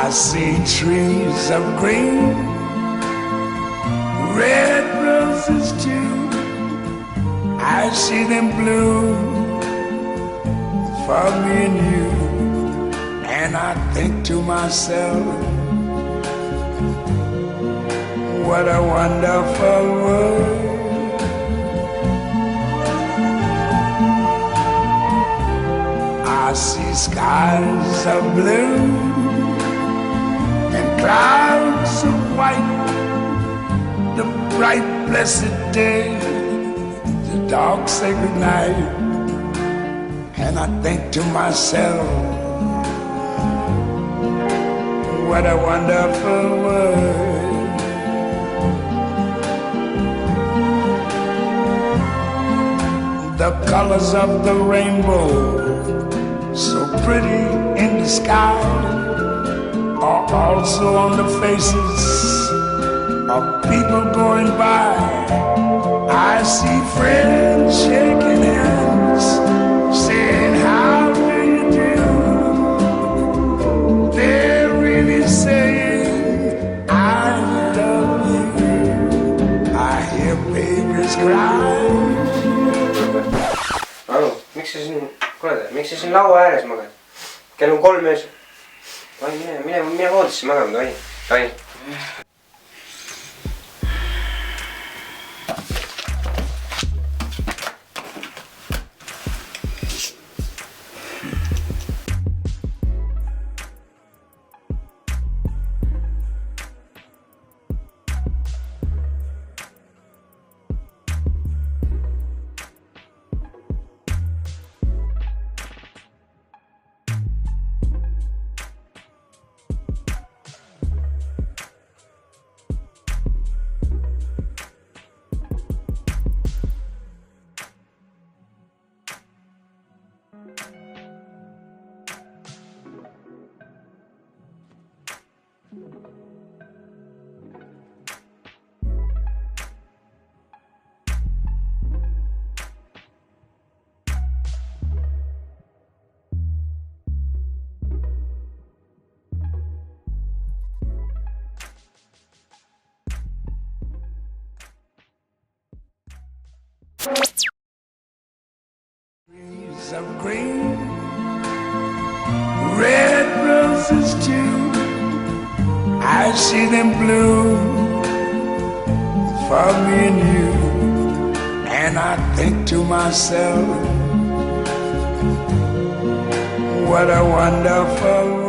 I see trees of green, red roses too. I see them bloom for me and you. And I think to myself, what a wonderful world. I see skies of blue and clouds of white, the bright blessed day, the dark sacred night. And I think to myself, what a wonderful world. The colors of the rainbow, so pretty in the sky, are also on the faces of people going by. I see friends shaking hands, saying, how do you do? They're really saying, I love you. I hear babies cry. Anu, miks sa siin laua ääres magad? Kell on 3 öösel. Mine voodisse magama, tohi. Trees of green, red roses too. I see them bloom for me and you. And I think to myself, what a wonderful